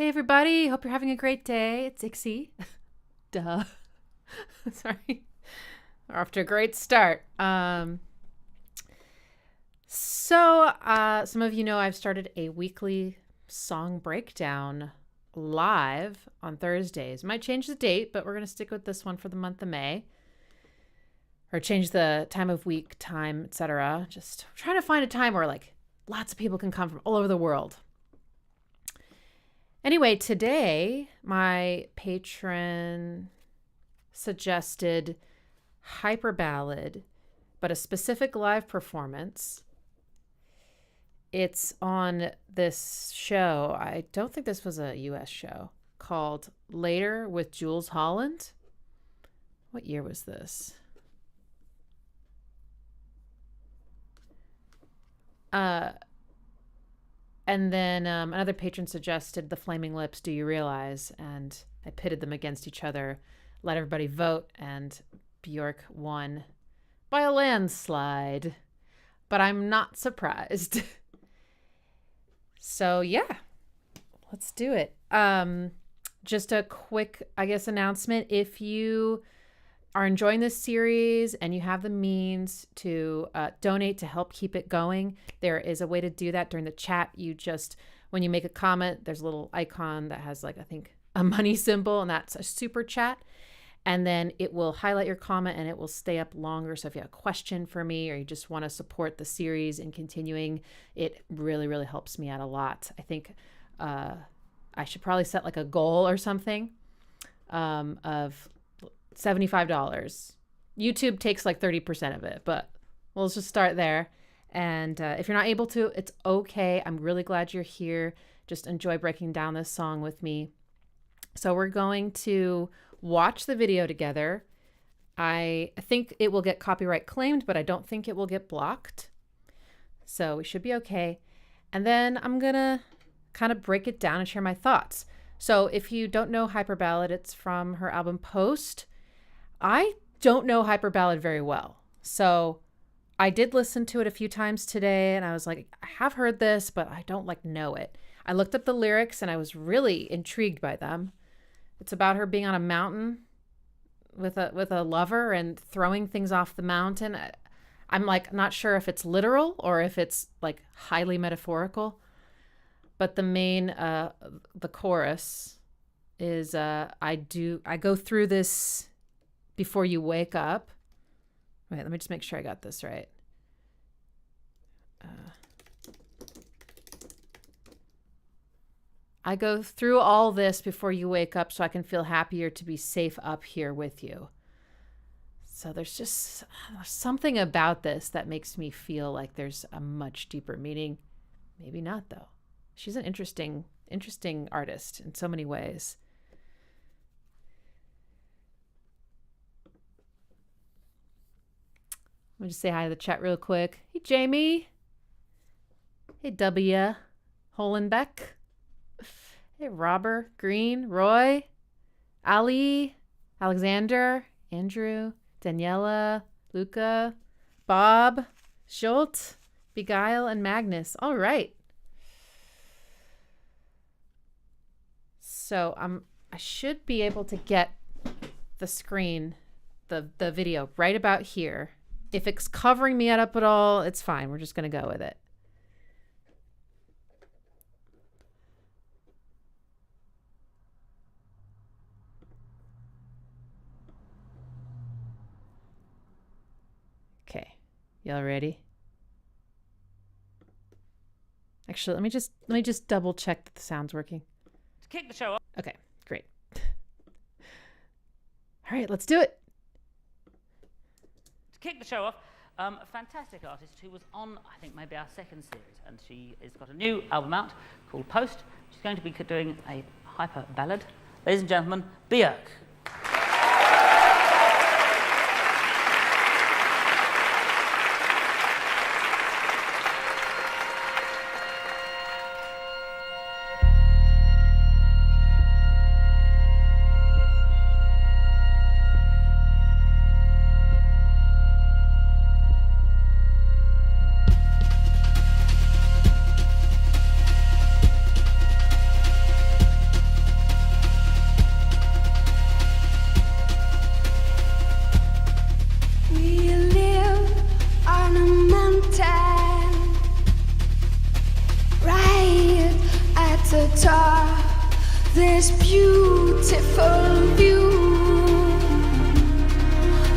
Hey everybody, hope you're having a great day. It's Ixie. Duh. Sorry. We're off to a great start. Some of you know I've started a weekly song breakdown live on Thursdays. Might change the date, but we're going to stick with this one for the month of May. Or change the time of week, time, etc. Just trying to find a time where like lots of people can come from all over the world. Anyway, today my patron suggested Hyperballad, but a specific live performance. It's on this show. I don't think this was a US show, called Later with Jules Holland. What year was this? And then another patron suggested The Flaming Lips, Do You Realize? And I pitted them against each other, let everybody vote, and Björk won by a landslide. But I'm not surprised. So yeah, let's do it. Just a quick, announcement. If you are enjoying this series and you have the means to donate to help keep it going, there is a way to do that during the chat. When you make a comment, there's a little icon that has a money symbol, and that's a super chat. And then it will highlight your comment and it will stay up longer. So if you have a question for me or you just want to support the series and continuing, it really, really helps me out a lot. I think I should probably set a goal or something of $75. YouTube takes 30% of it, but we'll just start there. And if you're not able to, it's okay. I'm really glad you're here. Just enjoy breaking down this song with me. So we're going to watch the video together. I think it will get copyright claimed, but I don't think it will get blocked. So we should be okay. And then I'm going to kind of break it down and share my thoughts. So if you don't know Hyperballad, it's from her album Post. I don't know Hyperballad very well. So I did listen to it a few times today and I was like, I have heard this, but I don't know it. I looked up the lyrics and I was really intrigued by them. It's about her being on a mountain with a lover and throwing things off the mountain. I'm not sure if it's literal or if it's highly metaphorical. But the main, the chorus is, I go through this before you wake up. Wait, let me just make sure I got this right. I go through all this before you wake up so I can feel happier to be safe up here with you. So there's just something about this that makes me feel like there's a much deeper meaning. Maybe not, though. She's an interesting artist in so many ways. Let me just say hi to the chat real quick. Hey, Jamie. Hey, W. Holenbeck. Hey, Robert, Green, Roy, Ali, Alexander, Andrew, Daniela, Luca, Bob, Schultz, Beguile, and Magnus. All right. So I should be able to get the screen, the video right about here. If it's covering me up at all, it's fine. We're just going to go with it. Okay. Y'all ready? Actually, let me just double check that the sound's working. To kick the show off. Okay, great. All right, let's do it. To kick the show off, a fantastic artist who was on, I think, maybe our second series, and she has got a new album out called Post. She's going to be doing a hyper ballad. Ladies and gentlemen, Björk. this beautiful view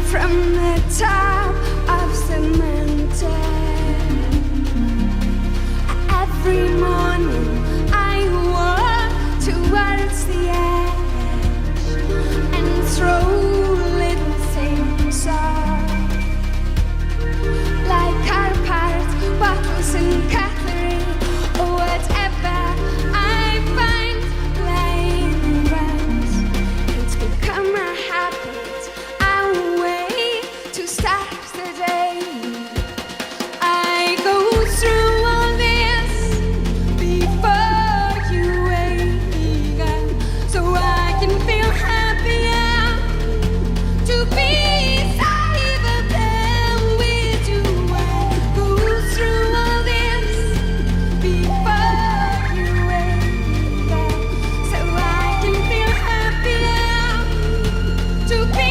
from the top of Samantha. Every morning I walk towards the edge and throw little things off, like carpet, bottles and cutlery, or whatever I find lying around. It's become a habit, a way to start the day. I go through all this before you wake up, so I can feel happier to be beside them with you. I go through all this before you wake up, so I can feel happier to be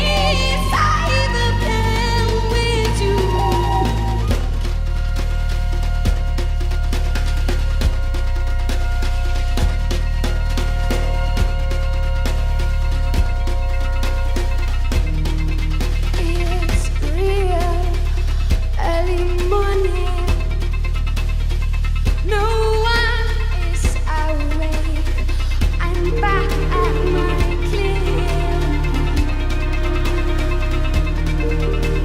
beside them with you. It's real early morning. No one is awake. I'm back at my clip,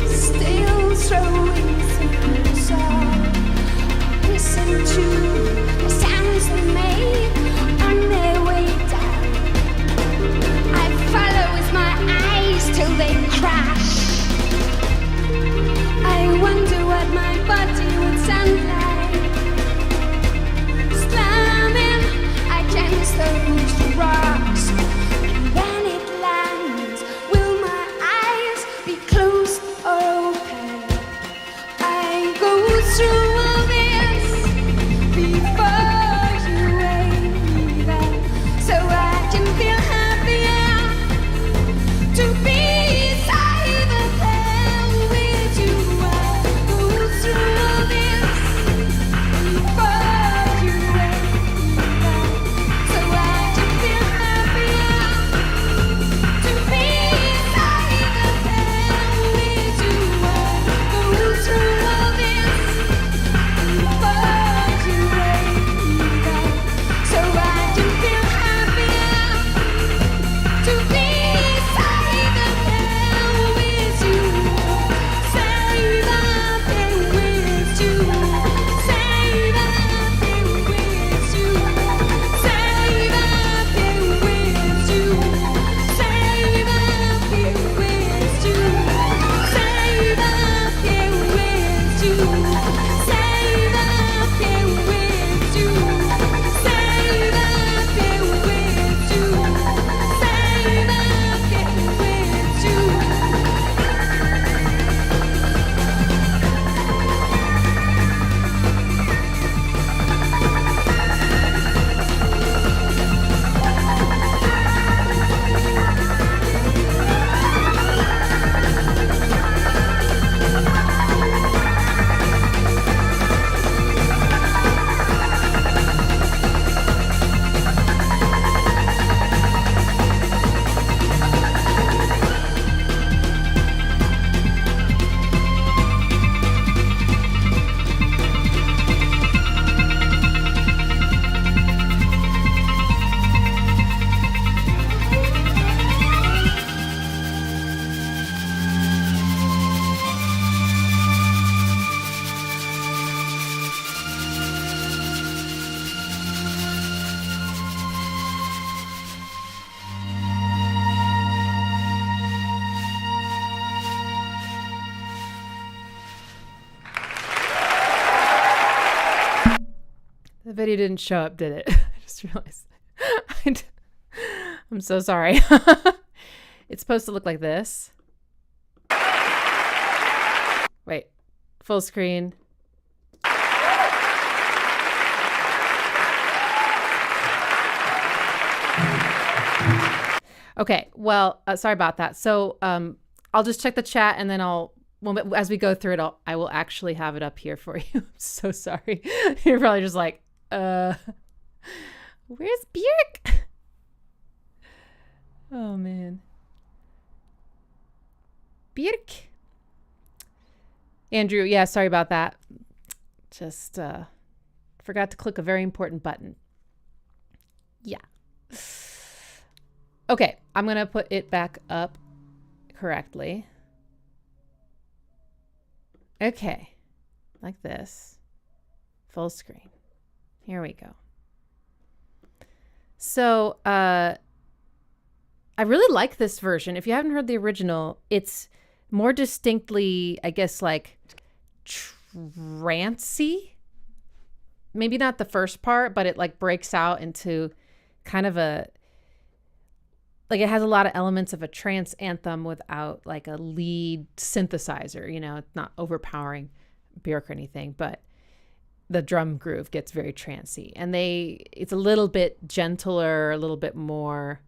still throwing things off. Listen to the sounds they make on their way down. I follow with my eyes till they crash. I wonder what my body would sound like, slamming against those rocks. And when it lands, will my eyes be closed or open? I go through all this before you wake up, so I can feel happier to be beside them with you. I go through all this before you wake up, so I can feel happier to be beside them with you. I go through all this before you wake up, so I can feel happier to be beside them with you. Save up and with you. Save up and with you. Save up and with you. Save up and with you. Save up and with you. Save up and with you. Save up and with you. Save up and with you. The video didn't show up, did it? I just realized. I'm so sorry. It's supposed to look like this. Wait, full screen. Okay, well, sorry about that. So I'll just check the chat and then as we go through it, I will actually have it up here for you. I'm so sorry. You're probably just like, where's Björk? Oh, man. Björk. Andrew, yeah, sorry about that. Just forgot to click a very important button. Yeah. Okay, I'm going to put it back up correctly. Okay, like this. Full screen. Here we go. So, I really like this version. If you haven't heard the original, it's more distinctly, I guess, like trancey. Maybe not the first part, but it like breaks out into kind of a, like it has a lot of elements of a trance anthem without like a lead synthesizer, you know, it's not overpowering Björk or anything, but the drum groove gets very trancey, and it's a little bit gentler, a little bit more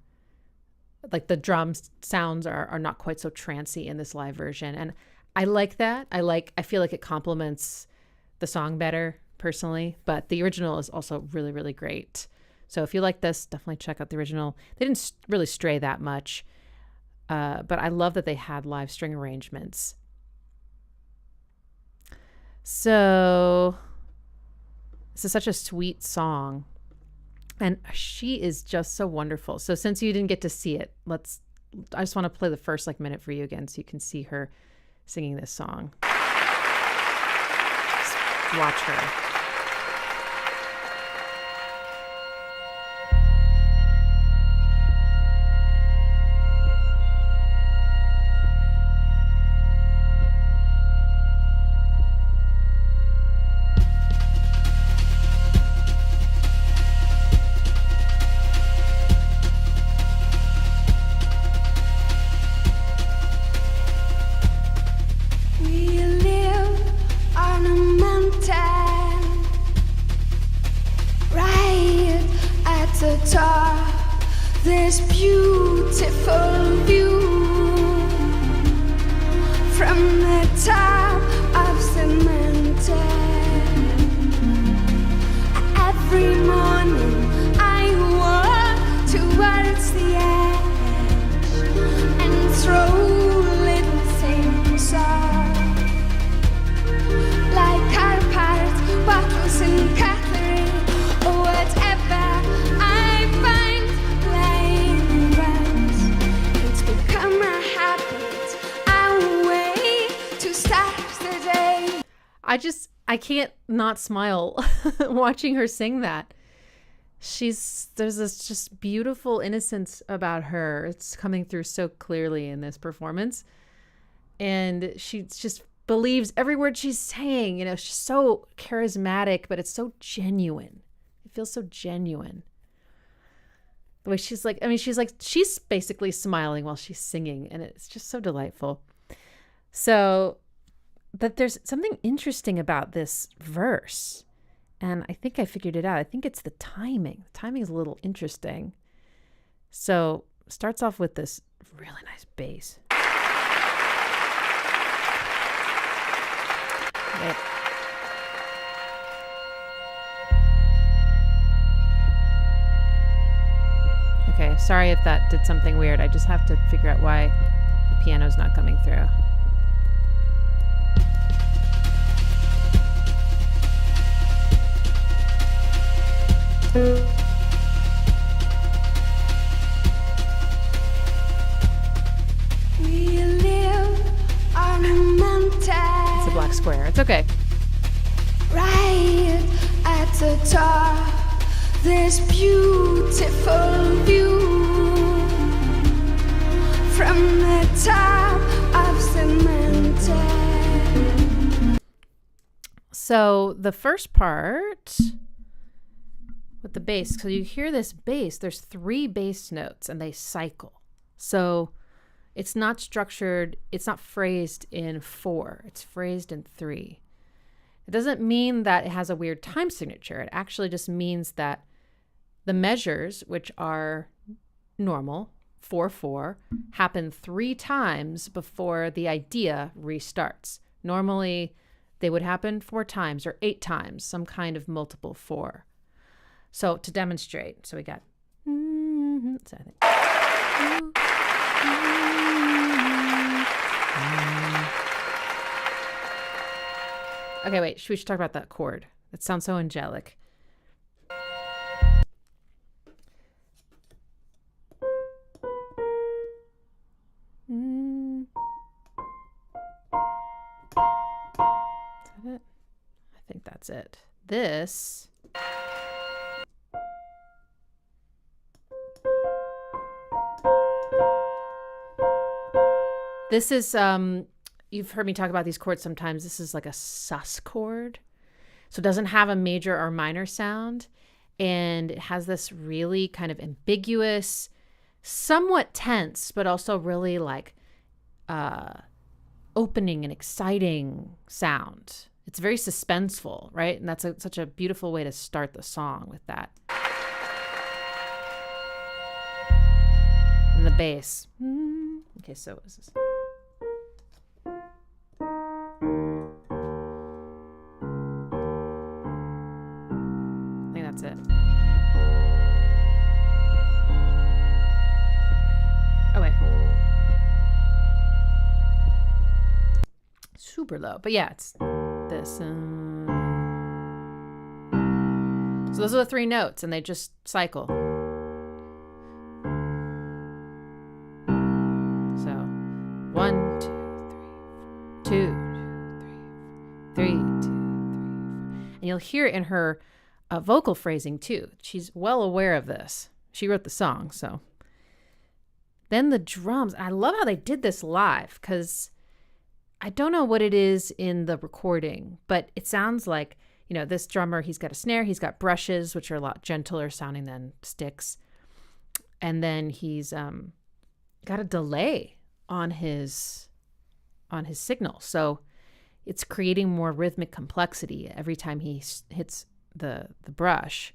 like the drum sounds are not quite so trancey in this live version. And I like that. I feel like it complements the song better personally, but the original is also really, really great. So if you like this, definitely check out the original. They didn't really stray that much, but I love that they had live string arrangements. So this is such a sweet song, and she is just so wonderful. So since you didn't get to see it, I just want to play the first like minute for you again so you can see her singing this song. Just watch her. This beautiful view from the top of the mountain. Every morning I walk towards the edge and throw little things off, like carpet, bottles and cutlery, or whatever I find. It's become a habit, a way to start the day. I can't not smile watching her sing that. There's this just beautiful innocence about her. It's coming through so clearly in this performance. And she just believes every word she's saying. You know, she's so charismatic, but it's so genuine. It feels so genuine. The way she's basically smiling while she's singing, and it's just so delightful. So, but there's something interesting about this verse, and I think I figured it out. I think it's the timing. The timing is a little interesting. So, starts off with this really nice bass. Wait. Okay, sorry if that did something weird. I just have to figure out why the piano's not coming through. We live on a mountain. It's a black square. It's okay. Right at the top. This beautiful view from the top of the mountain. So the first part with the bass, so you hear this bass, there's 3 bass notes and they cycle. So it's not structured, it's not phrased in 4, it's phrased in 3. It doesn't mean that it has a weird time signature. It actually just means that the measures, which are normal, 4/4, happen 3 times before the idea restarts. Normally, they would happen 4 times or 8 times, some kind of multiple 4. So to demonstrate, so we got, so I think, Okay, wait. We should talk about that chord. It sounds so angelic. Is that it? I think that's it. This. This is you've heard me talk about these chords sometimes. This is like a sus chord. So it doesn't have a major or minor sound. And it has this really kind of ambiguous, somewhat tense, but also really like opening and exciting sound. It's very suspenseful, right? And that's such a beautiful way to start the song with that. And the bass. Okay, so what is this? I think that's it. Oh, wait. Super low. But yeah, it's this. So those are the three notes, and they just cycle. So 1, 2, 3, 4, 2, 3, 3, 2, 3, 4. And you'll hear it in her vocal phrasing too. She's well aware of this. She wrote the song, so. Then the drums. I love how they did this live, because I don't know what it is in the recording, but it sounds like, you know, this drummer, he's got a snare, he's got brushes, which are a lot gentler sounding than sticks. And then he's got a delay on his signal. So it's creating more rhythmic complexity every time he hits the brush.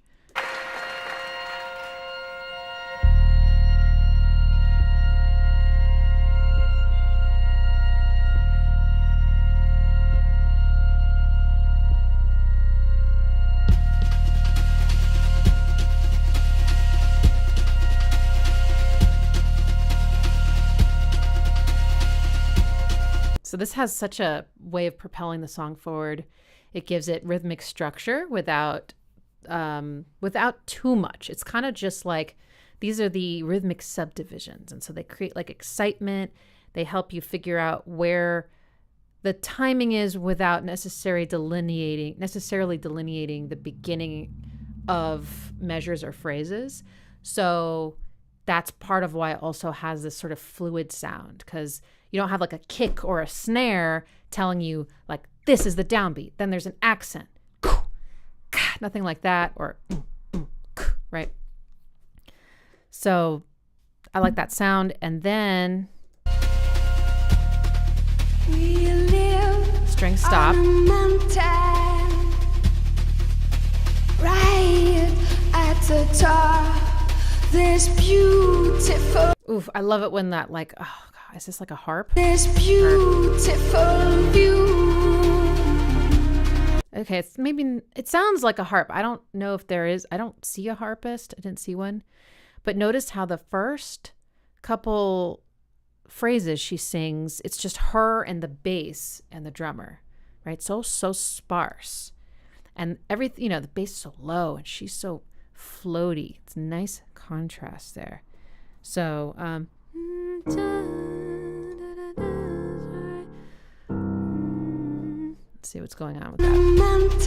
So this has such a way of propelling the song forward. It gives it rhythmic structure without too much. It's kind of just like, these are the rhythmic subdivisions. And so they create like excitement. They help you figure out where the timing is without necessarily delineating the beginning of measures or phrases. So that's part of why it also has this sort of fluid sound, because you don't have like a kick or a snare telling you like, this is the downbeat. Then there's an accent. Nothing like that. Or right. So I like that sound. And then We live string stop. on a mountain, right at the top. This beautiful, Oof, I love it when that like, oh God, is this like a harp? this beautiful view. Okay, it sounds like a harp. I don't know if there is. I don't see a harpist. I didn't see one. But notice how the first couple phrases she sings, it's just her and the bass and the drummer, right? So sparse. And everything, you know, the bass is so low and she's so floaty. It's a nice contrast there. So, let's see what's going on with that. Mountain,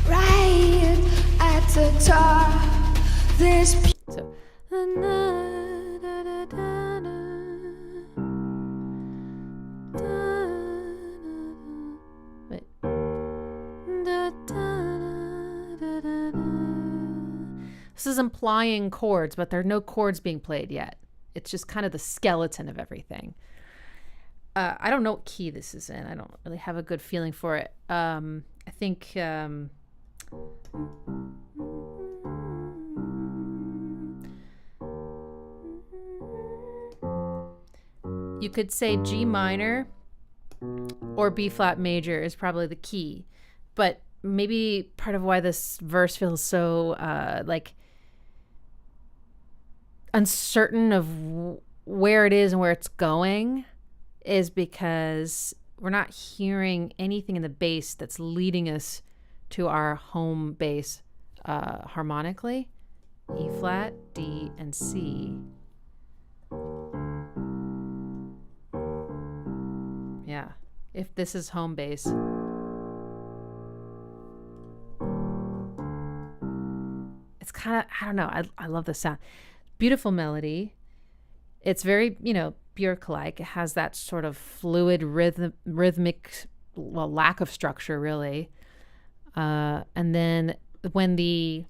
right at the top. This So, wait. This is implying chords, but there are no chords being played yet. It's just kind of the skeleton of everything. I don't know what key this is in. I don't really have a good feeling for it. I think you could say G minor or B flat major is probably the key. But maybe part of why this verse feels so like uncertain of where it is and where it's going is because we're not hearing anything in the bass that's leading us to our home bass harmonically. E flat, D, and C. Yeah, if this is home bass. It's kind of, I don't know, I love the sound. Beautiful melody. It's very, Björk-like. It has that sort of fluid rhythmic, well, lack of structure, really. And then when the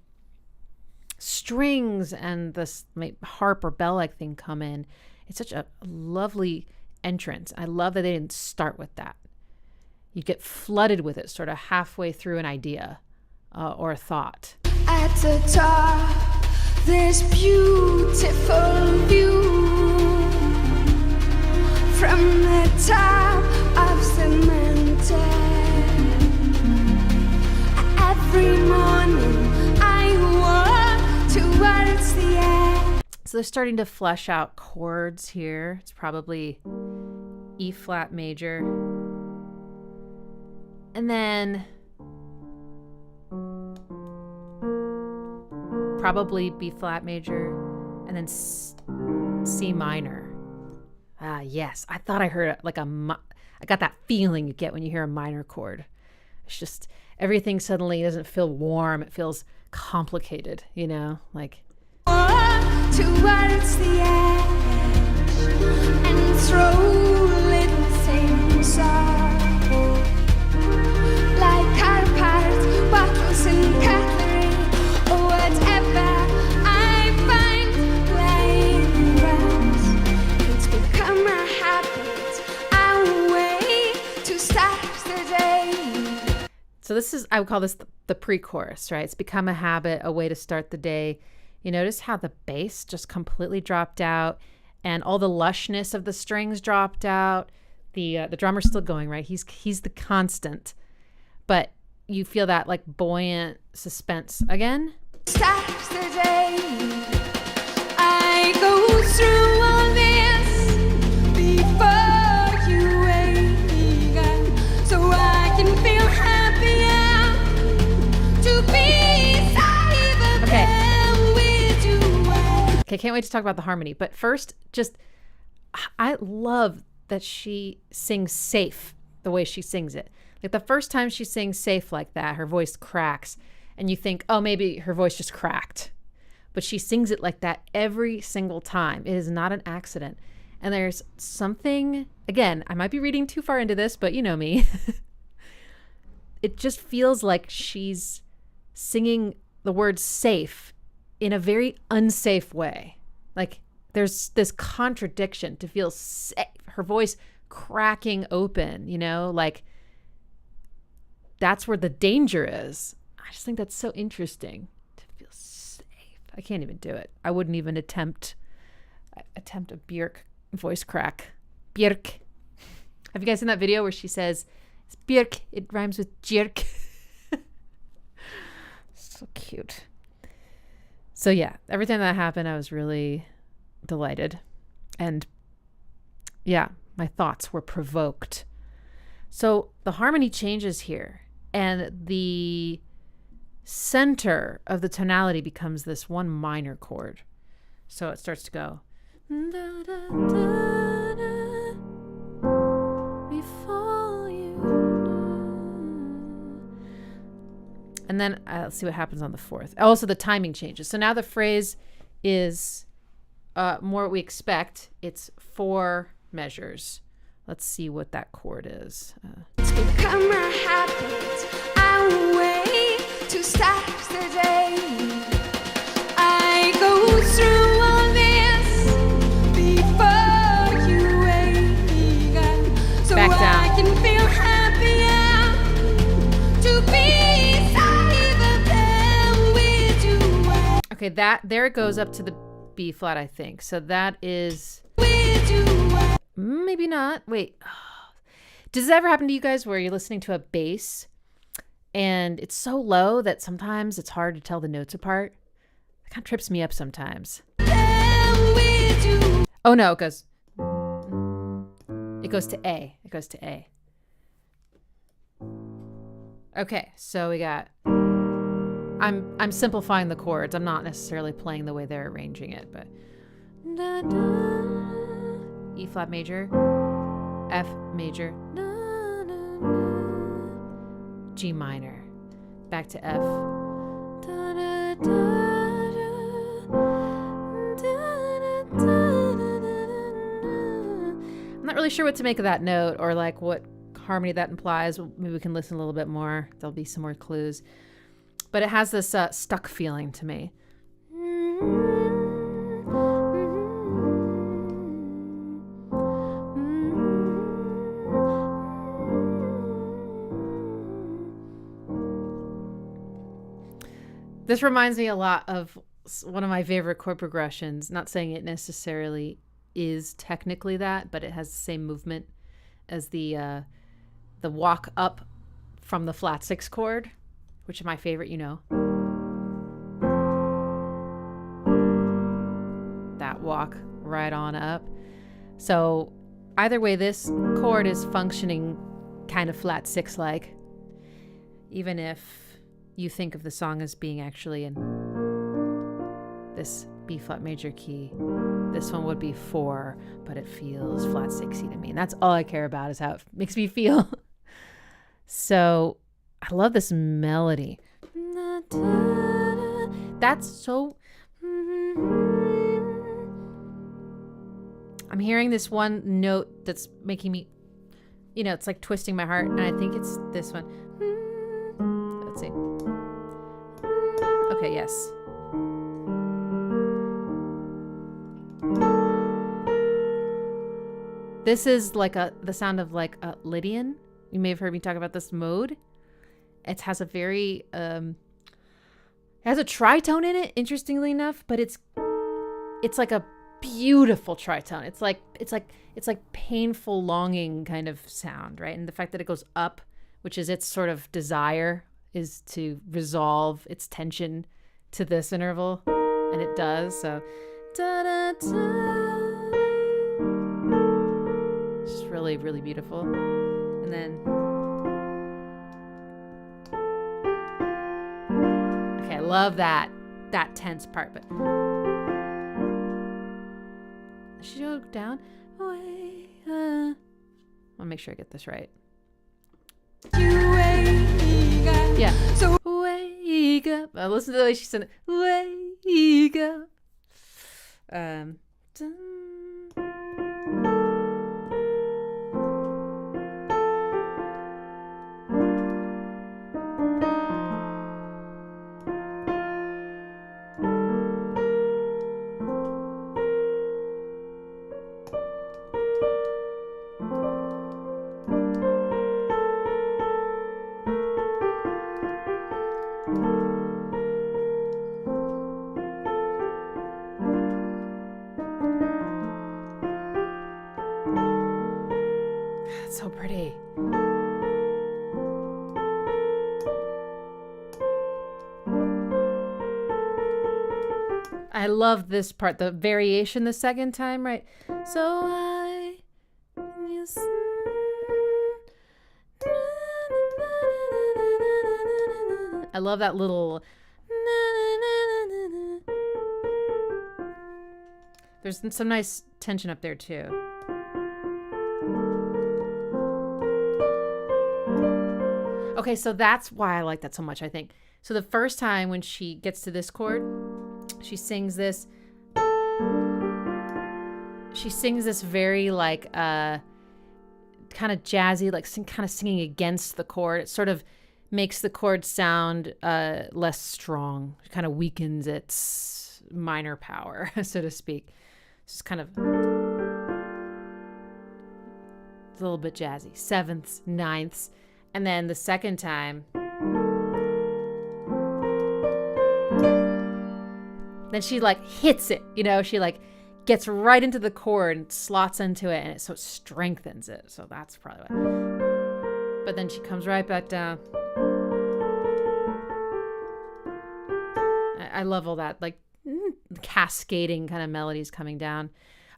strings and the harp or bell-like thing come in, it's such a lovely entrance. I love that they didn't start with that. You get flooded with it sort of halfway through an idea or a thought. At the top, this beautiful view from the top of Cemented. Every morning I walk towards the end. So they're starting to flesh out chords here. It's probably E flat major. And then probably B flat major, and then C minor. Ah, yes. I thought I heard I got that feeling you get when you hear a minor chord. It's just everything suddenly doesn't feel warm. It feels complicated, like. Towards the edge and throw little things up like car parts, bottles and cutlery, or whatever I find laying around. It's become a habit, a way to start the day. So this is, I would call this the pre-chorus, right? It's become a habit, a way to start the day. You notice how the bass just completely dropped out and all the lushness of the strings dropped out. The drummer's still going, right? He's the constant. But you feel that like buoyant suspense again. Starts the day. I go through all this before you wake up, so I can feel happier to be safe. Okay. Okay, can't wait to talk about the harmony. But first, I love that she sings safe the way she sings it. Like the first time she sings safe like that, her voice cracks and you think, oh, maybe her voice just cracked. But she sings it like that every single time. It is not an accident. And there's something, again, I might be reading too far into this, but you know me. It just feels like she's singing the word safe in a very unsafe way. Like there's this contradiction to feel safe. Her voice cracking open, like that's where the danger is. I just think that's so interesting to feel safe. I can't even do it. I wouldn't even attempt a Björk voice crack. Björk. Have you guys seen that video where she says, it's Björk, it rhymes with jerk? So cute. So yeah, every time that happened, I was really delighted. And yeah, my thoughts were provoked. So the harmony changes here, and the center of the tonality becomes this one minor chord. So it starts to go. Da, da, da, da, before you know. And then let's see what happens on the fourth. Also, the timing changes. So now the phrase is more what we expect. It's 4 measures. Let's see what that chord is. It's become a habit, a way to start the day. I go through all this before you wake up, so Back down. I can feel happier to be safer than with you. Okay, there it goes up to the B flat, I think. So that is With you. maybe not. Wait. Does it ever happen to you guys where you're listening to a bass and it's so low that sometimes it's hard to tell the notes apart? It kind of trips me up sometimes. There Oh no, it goes to A. It goes to A. Okay, so we got I'm simplifying the chords. I'm not necessarily playing the way they're arranging it, but E flat major, F major, G minor, back to F. I'm not really sure what to make of that note or like what harmony that implies. Maybe we can listen a little bit more. There'll be some more clues. But it has this stuck feeling to me. This reminds me a lot of one of my favorite chord progressions. Not saying it necessarily is technically that, but it has the same movement as the walk up from the flat 6 chord, which is my favorite, you know. That walk right on up. So either way, this chord is functioning kind of flat 6 like, even if you think of the song as being actually in this B flat major key. This one would be 4, but it feels flat 6y to me. And that's all I care about, is how it makes me feel. So I love this melody. That's so... I'm hearing this one note that's making me, you know, it's like twisting my heart. And I think it's this one. Let's see. Okay, yes. This is like the sound of like a Lydian. You may have heard me talk about this mode. It has a very it has a tritone in it, interestingly enough, but it's like a beautiful tritone. It's like painful longing kind of sound, right? And the fact that it goes up, which is its sort of desire, is to resolve its tension to this interval, and it does. So da, da, da. It's just really, really beautiful. And then okay, I love that tense part, but should you go down? I want to make sure I get this right. Yeah. So wake up. Listen to the way she said it. Wake up. Dun. It's so pretty. I love this part, the variation the second time, right? So I love that little. There's some nice tension up there too. Okay, so that's why I like that so much, I think. So the first time when she gets to this chord, she sings this very like kind of jazzy, like kind of singing against the chord. It sort of makes the chord sound less strong. It kind of weakens its minor power, so to speak. It's just kind of a little bit jazzy. Sevenths, ninths. And then the second time, then she like hits it, you know, she like gets right into the chord and slots into it, and it so it strengthens it. So that's probably what. But then she comes right back down. I love all that, like cascading kind of melodies coming down.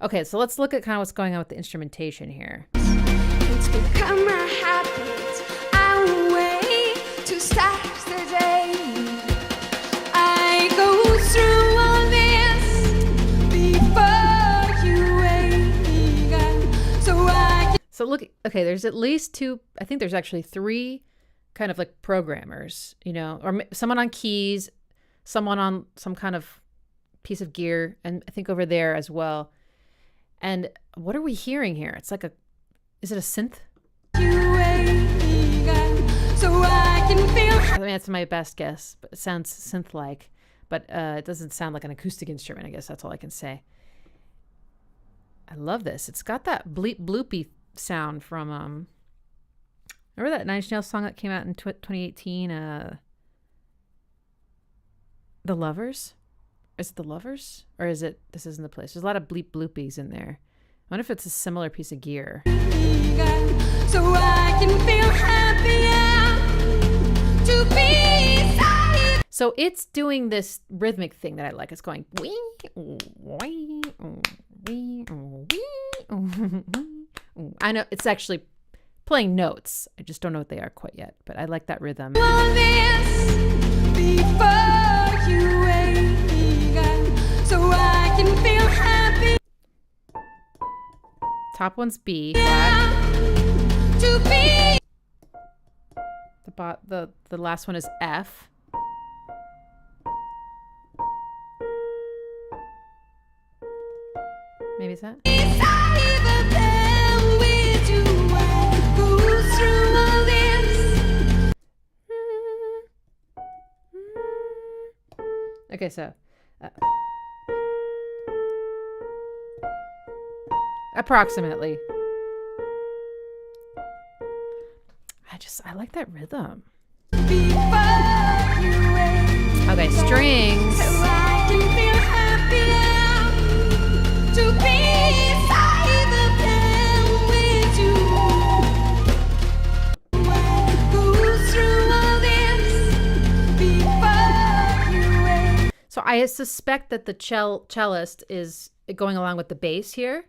Okay, so let's look at kind of what's going on with the instrumentation here. It's become a habit, our way to start the day. I go through all this before you wake up, so I can. So look, okay, there's at least two, I think there's actually three kind of like programmers, you know, or someone on keys, someone on some kind of piece of gear, and I think over there as well. And what are we hearing here? It's like is it a synth? So I can feel. I mean, that's my best guess, but it sounds synth-like, but it doesn't sound like an acoustic instrument. I guess that's all I can say. I love this. It's got that bleep bloopy sound from remember that Nine Inch Nails song that came out in 2018? The Lovers? Is it The Lovers? Or is it This Isn't the Place? There's a lot of bleep bloopies in there. I wonder if it's a similar piece of gear. So I can feel happier to be safe. So it's doing this rhythmic thing that I like. It's going wee, wee, wee, wee. I know it's actually playing notes. I just don't know what they are quite yet, but I like that rhythm. All this before you wake up, so I can feel happy. Top one's B flat. To be. The last one is F. Maybe it's that. Okay, so approximately. I like that rhythm. Okay, strings. So I suspect that the cellist is going along with the bass here,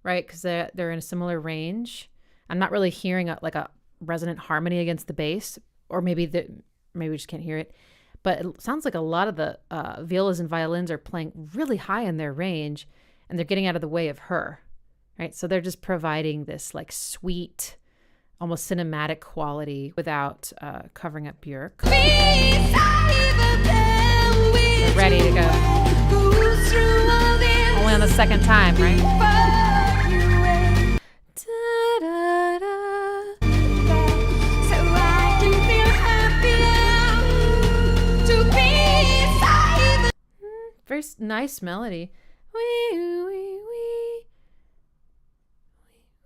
right? Because they're in a similar range. I'm not really hearing a resonant harmony against the bass, or maybe we just can't hear it. But it sounds like a lot of the violas and violins are playing really high in their range, and they're getting out of the way of her, right? So they're just providing this like sweet, almost cinematic quality without covering up Björk. They're ready to go. Only on the second time, right? Very nice melody. Wee, wee, wee,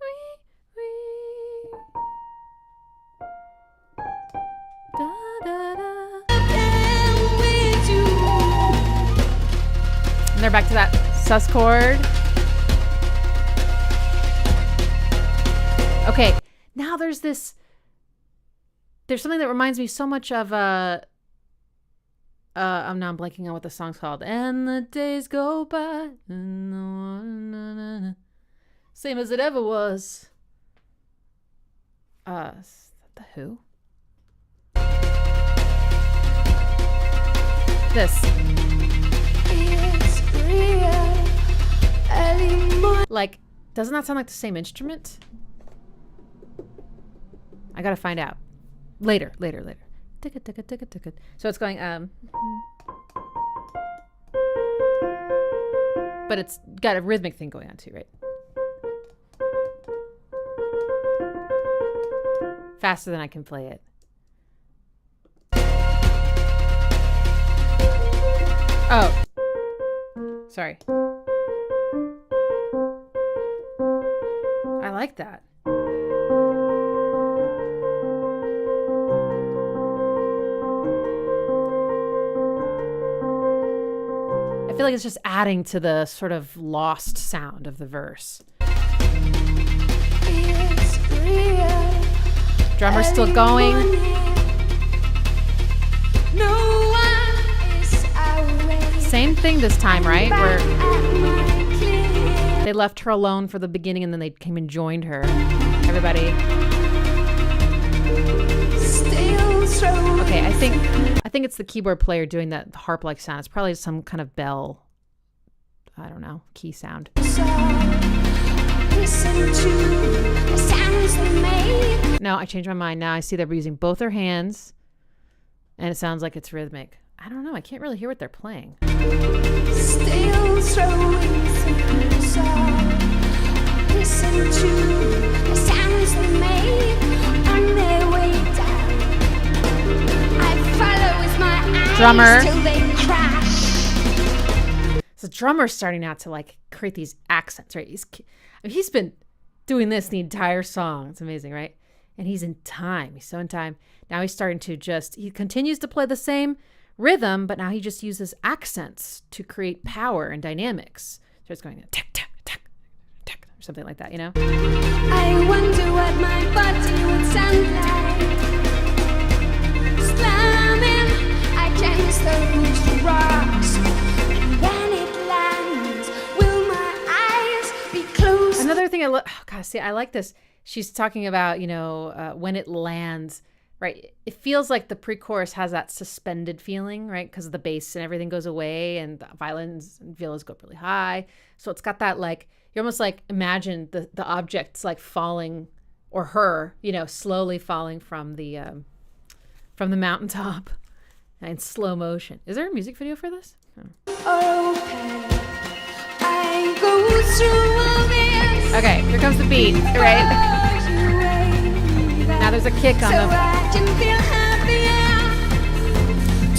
wee, wee, wee. Da, da, da. And they're back to that sus chord. Okay, now there's something that reminds me so much of I'm now blanking on what the song's called. And the days go by. Same as it ever was. Is that The Who? This. It's real anymore. Like, doesn't that sound like the same instrument? I gotta find out. Later. So it's going, but it's got a rhythmic thing going on too, right? Faster than I can play it. Oh. Sorry. I like that. I feel like it's just adding to the sort of lost sound of the verse. It's real. Drummer's still going. No one is outraged. Same thing this time, right? Where they they left her alone for the beginning and then they came and joined her. Everybody. Okay, I think it's the keyboard player doing that harp-like sound. It's probably some kind of bell, I don't know, key sound. No, I changed my mind. Now I see they're using both their hands and it sounds like it's rhythmic. I don't know. I can't really hear what they're playing. Still throwing things up. Listen to the sounds they make on their way down. I follow with my eyes Drummer. till they crash. So the drummer's starting out to like create these accents, right? He's been doing this the entire song. It's amazing, right? And he's in time. He's so in time. Now he's starting to he continues to play the same rhythm, but now he just uses accents to create power and dynamics. So it's going tack, tack, tack, tack, or something like that, you know? I wonder what my body would sound like. Slamming against those rocks. And when it lands, will my eyes be closed? Another thing I like this. She's talking about, when it lands, right? It feels like the pre-chorus has that suspended feeling, right? Because the bass and everything goes away and the violins and violas go up really high. So it's got that like, you almost like imagine the objects like falling, or her, slowly falling from the mountaintop in slow motion. Is there a music video for this? I go through all this. Okay, here comes the beat, right? Now there's a kick on the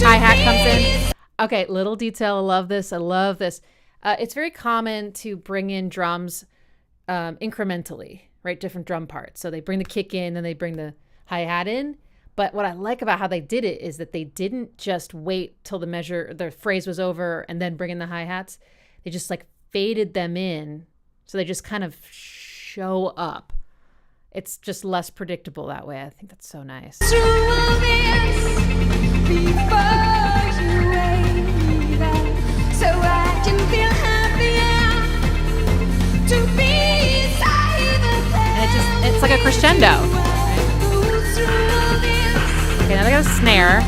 hi-hat comes in. Okay, little detail. I love this. It's very common to bring in drums incrementally, right? Different drum parts. So they bring the kick in, then they bring the hi-hat in. But what I like about how they did it is that they didn't just wait till the phrase was over and then bring in the hi-hats. They just like faded them in. So they just kind of show up. It's just less predictable that way. I think that's so nice. Through all this before you wave at, so I can feel happier to be And it's like a crescendo. Okay, now they got a snare.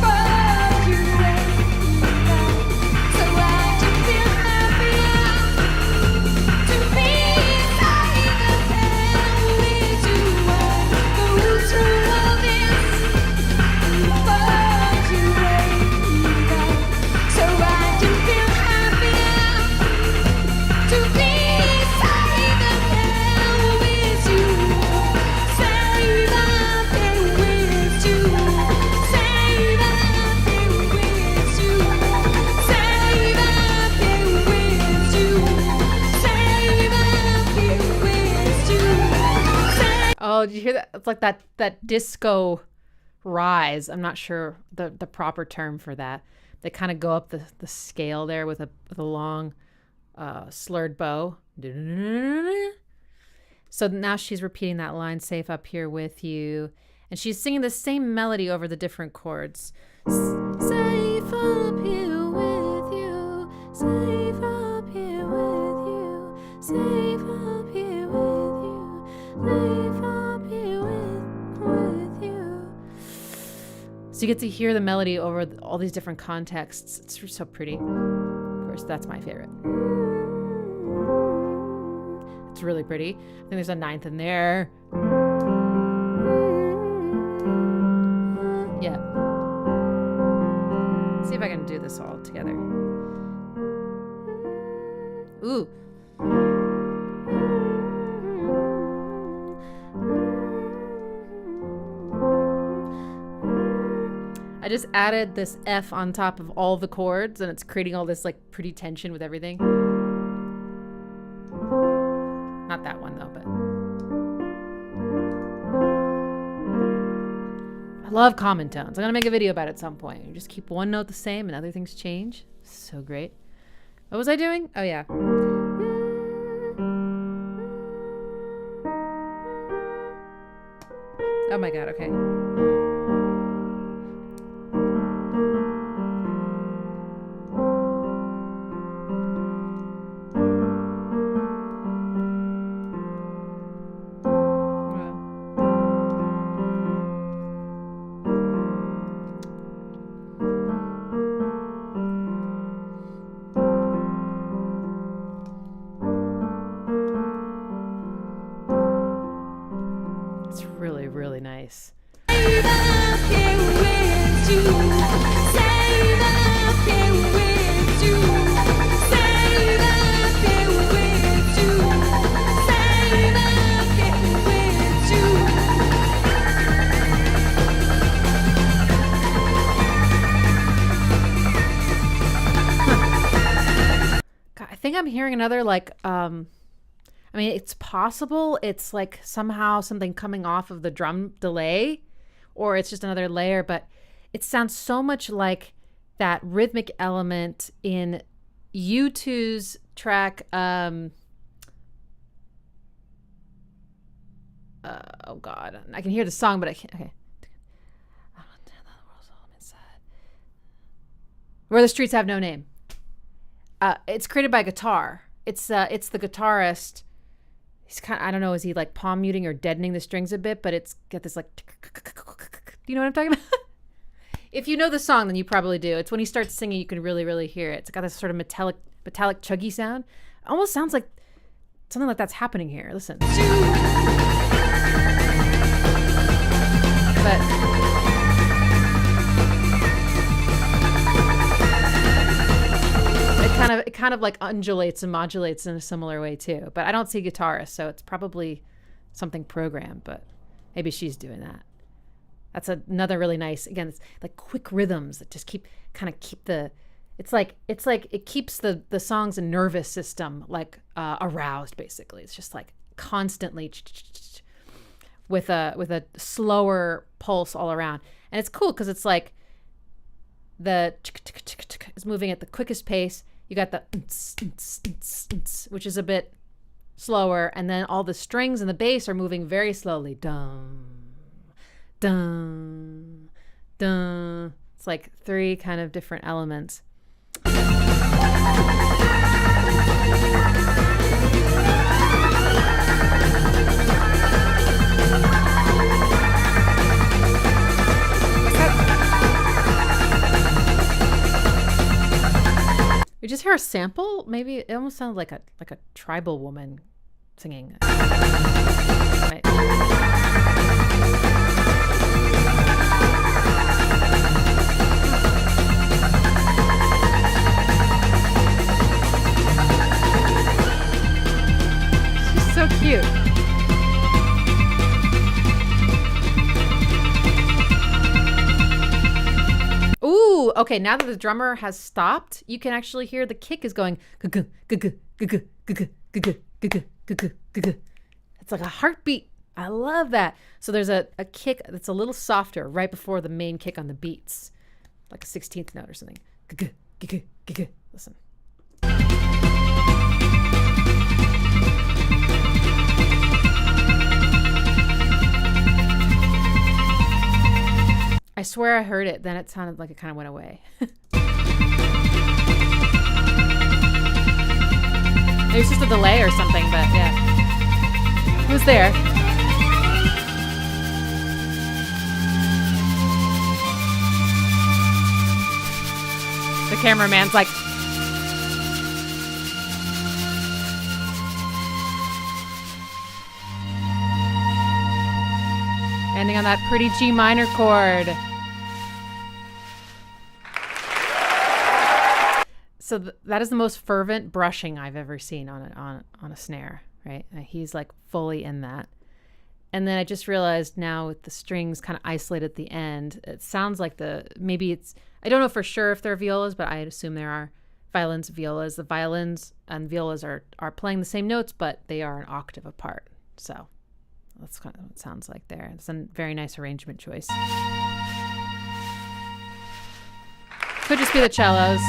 Oh, did you hear that? It's like that disco rise. I'm not sure the proper term for that. They kind of go up the scale there with a long slurred bow. So now she's repeating that line, safe up here with you. And she's singing the same melody over the different chords. Safe up here with you. Safe up here with you. Safe up here with you. Safe up here with you. So you get to hear the melody over all these different contexts. It's so pretty. Of course, that's my favorite. It's really pretty. I think there's a ninth in there. Yeah. See if I can do this all together. Ooh. I just added this F on top of all the chords, and it's creating all this like pretty tension with everything. Not that one though, but I love common tones. I'm gonna make a video about it at some point. You just keep one note the same and other things change. So great. What was I doing? Oh yeah. Oh my god, okay. really nice. God, I think I'm hearing another like I mean, it's possible it's like somehow something coming off of the drum delay, or it's just another layer, but it sounds so much like that rhythmic element in U2's track. Oh God, I can hear the song, but I can't. Okay. Where the Streets Have No Name. It's created by guitar. It's the guitarist. He's kind of, I don't know, is he like palm muting or deadening the strings a bit, but it's got this like, do you know what I'm talking about? If you know the song, then you probably do. It's when he starts singing, you can really, really hear it. It's got this sort of metallic chuggy sound. It almost sounds like something like that's happening here. Listen. But it kind of like undulates and modulates in a similar way too. But I don't see guitarists, so it's probably something programmed, but maybe she's doing that. That's another really nice, again, it's like quick rhythms that just keep the, it's like it keeps the song's nervous system like aroused basically. It's just like constantly with a slower pulse all around. And it's cool because it's like the is moving at the quickest pace. You got the which is a bit slower, and then all the strings and the bass are moving very slowly. Dum, dum, dum. It's like three kind of different elements. You just hear a sample? Maybe it almost sounded like a tribal woman singing. Right. She's so cute. Ooh, okay, now that the drummer has stopped, you can actually hear the kick is going. It's like a heartbeat. I love that. So there's a kick that's a little softer right before the main kick on the beats, like a 16th note or something. Listen. I swear I heard it, then it sounded like it kind of went away. Maybe it's just a delay or something, but yeah. Who's there? The cameraman's like... ending on that pretty G minor chord. So that is the most fervent brushing I've ever seen on a snare, right? He's like fully in that. And then I just realized now with the strings kind of isolated at the end, it sounds like I don't know for sure if they're violas, but I assume there are violins, violas. The violins and violas are playing the same notes, but they are an octave apart. So that's kind of what it sounds like there. It's a very nice arrangement choice. Could just be the cellos.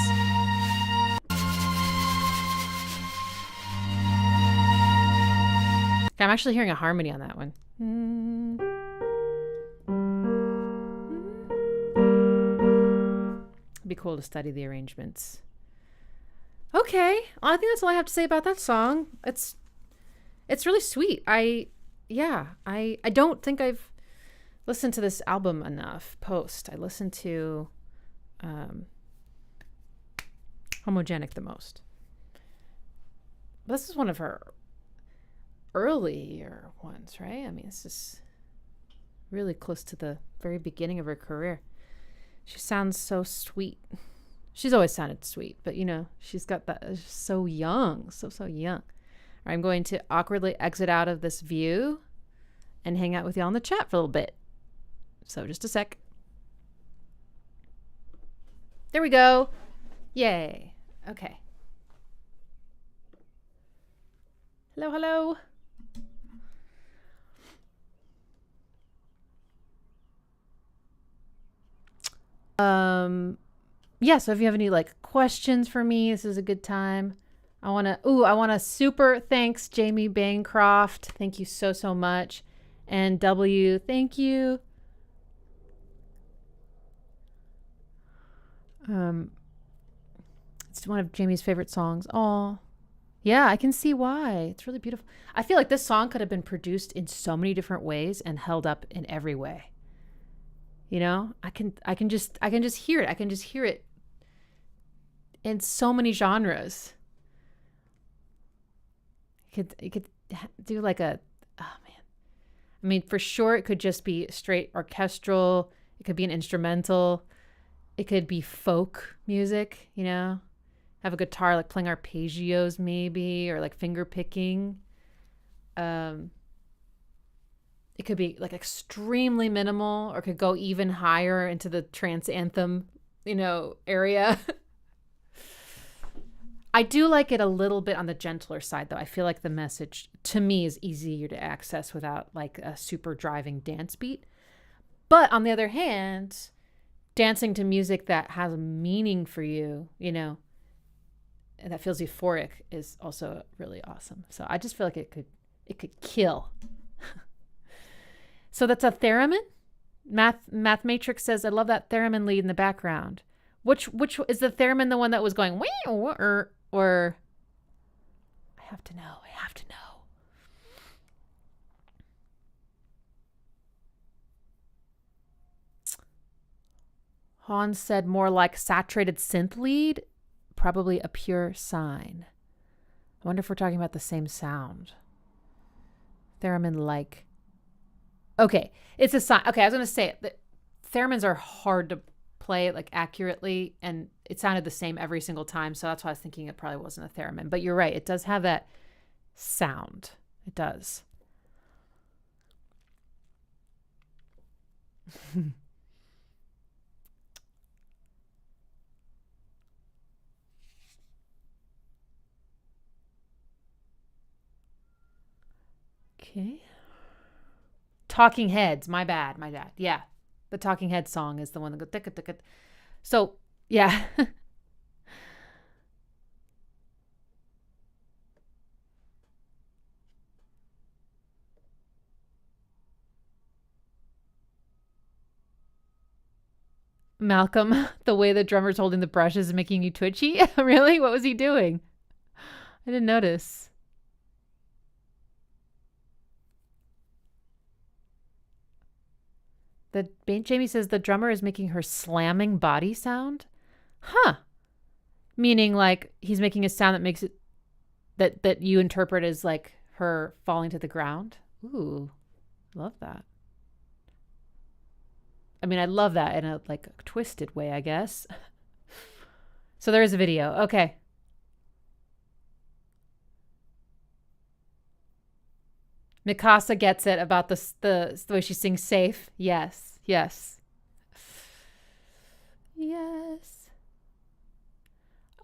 Okay, I'm actually hearing a harmony on that one. It'd be cool to study the arrangements. Okay, well, I think that's all I have to say about that song. It's really sweet. I don't think I've listened to this album enough. Post. I listened to Homogenic the most. This is one of her earlier ones, right? I mean, really close to the very beginning of her career. She sounds so sweet. She's always sounded sweet, but she's got that, so young, so young. I'm going to awkwardly exit out of this view and hang out with y'all in the chat for a little bit. So just a sec. There we go. Yay. Okay. Hello. Yeah, so if you have any questions for me, this is a good time. I want to super thanks Jamie Bancroft. Thank you so much. And W, thank you. It's one of Jamie's favorite songs. Oh, yeah, I can see why. It's really beautiful. I feel like this song could have been produced in so many different ways and held up in every way. I can just hear it. I can just hear it in so many genres. You could do oh man. I mean, for sure it could just be straight orchestral. It could be an instrumental. It could be folk music, have a guitar playing arpeggios maybe, or finger picking. It could be extremely minimal, or could go even higher into the trance anthem, area. I do like it a little bit on the gentler side, though. I feel like the message to me is easier to access without a super driving dance beat. But on the other hand, dancing to music that has a meaning for you, and that feels euphoric is also really awesome. So I just feel like it could kill. So that's a theremin. Math Matrix says, I love that theremin lead in the background. Which is the theremin, the one that was going or I have to know. Hans said more like saturated synth lead, probably a pure sine. I wonder if we're talking about the same sound. Theremin Okay, it's a sine. Okay, I was going to say it. The theremins are hard to play accurately, and it sounded the same every single time, so that's why I was thinking it probably wasn't a theremin. But you're right, it does have that sound. It does. Okay. Talking Heads, my bad. Yeah. The Talking Heads song is the one that goes ticka ticka. So, yeah. Malcolm, the way the drummer's holding the brushes is making you twitchy? Really? What was he doing? I didn't notice. Jamie says the drummer is making her slamming body sound. Huh. Meaning he's making a sound that makes it that you interpret as her falling to the ground. Ooh, love that. I mean, I love that in a twisted way, I guess. So there is a video. Okay. Mikasa gets it about the way she sings safe. Yes.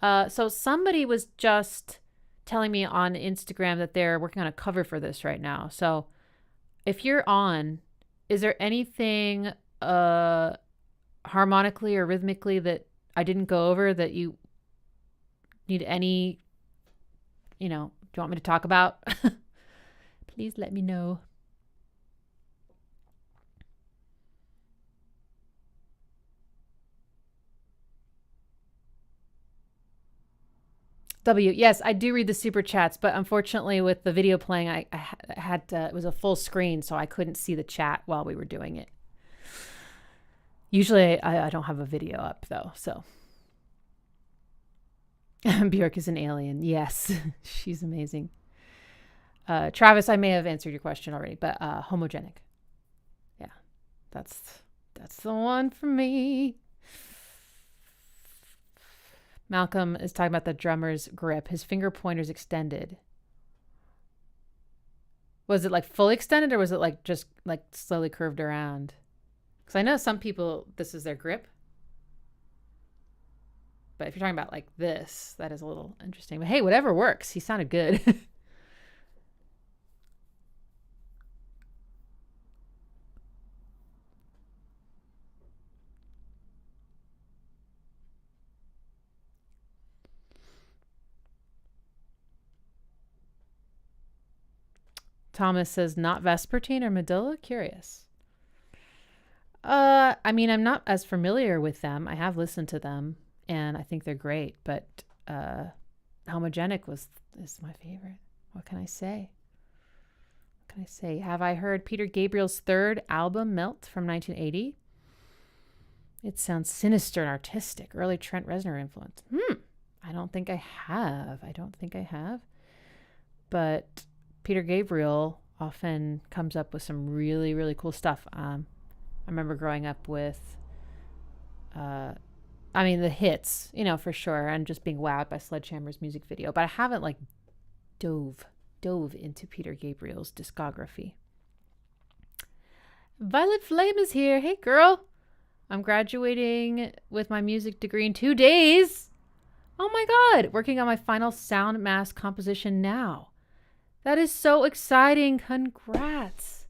So somebody was just telling me on Instagram that they're working on a cover for this right now. So if you're on, is there anything harmonically or rhythmically that I didn't go over that you need any, do you want me to talk about? Please let me know. W, yes, I do read the super chats, but unfortunately with the video playing, I had to, it was a full screen, so I couldn't see the chat while we were doing it. Usually I don't have a video up though, so. Björk is an alien. Yes, she's amazing. Travis, I may have answered your question already, but homogenic. Yeah. That's the one for me. Malcolm is talking about the drummer's grip. His finger pointer's extended. Was it like fully extended or was it like just like slowly curved around? Because I know some people, this is their grip. But if you're talking about like this, that is a little interesting. But hey, whatever works. He sounded good. Thomas says, not Vespertine or Medulla? Curious. I mean, I'm not as familiar with them. I have listened to them, and I think they're great. But Homogenic is my favorite. What can I say? What can I say? Have I heard Peter Gabriel's third album, Melt, from 1980? It sounds sinister and artistic. Early Trent Reznor influence. I don't think I have. But Peter Gabriel often comes up with some really, really cool stuff. I remember growing up with, the hits, for sure, and just being wowed by Sledgehammer's music video. But I haven't like dove into Peter Gabriel's discography. Violet Flame is here. Hey, girl. I'm graduating with my music degree in 2 days. Oh my God. Working on my final sound mask composition now. That is so exciting. Congrats.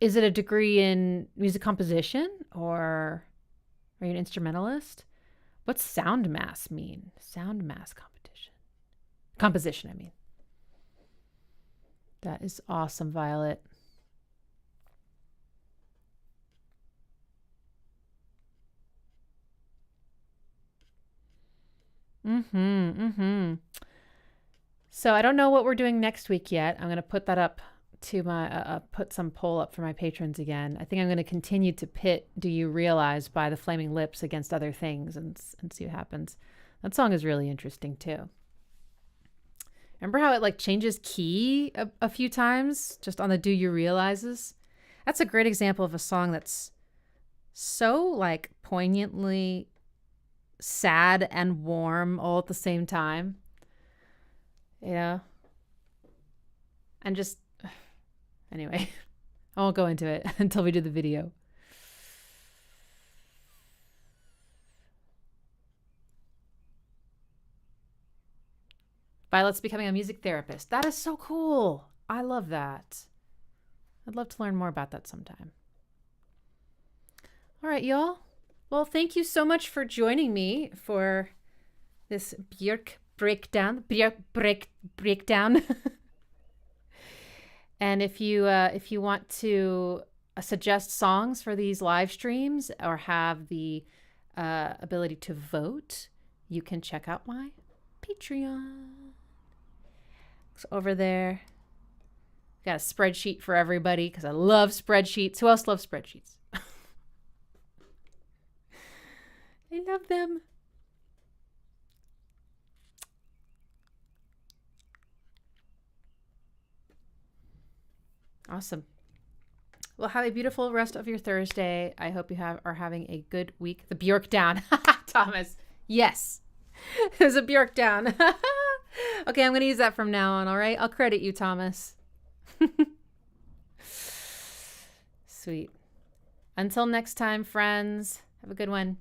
Is it a degree in music composition or are you an instrumentalist? What's sound mass mean? Sound mass competition. Composition, I mean. That is awesome, Violet. So I don't know what we're doing next week yet. I'm going to put that up to my, put some poll up for my patrons again. I think I'm going to continue to pit Do You Realize by the Flaming Lips against other things and see what happens. That song is really interesting too. Remember how it like changes key a few times just on the Do You Realizes? That's a great example of a song that's so like poignantly sad and warm all at the same time. And just anyway, I won't go into it until we do the video. Violet's becoming a music therapist. That is so cool. I love that. I'd love to learn more about that sometime. All right, y'all. Well, thank you so much for joining me for this Björk breakdown. And if you want to suggest songs for these live streams or have the ability to vote, you can check out my Patreon. It's over there. Got a spreadsheet for everybody because I love spreadsheets. Who else loves spreadsheets? I love them. Awesome. Well, have a beautiful rest of your Thursday. I hope you are having a good week. The Björk down. Thomas. Yes. There's a Björk down. Okay, I'm going to use that from now on, all right? I'll credit you, Thomas. Sweet. Until next time, friends. Have a good one.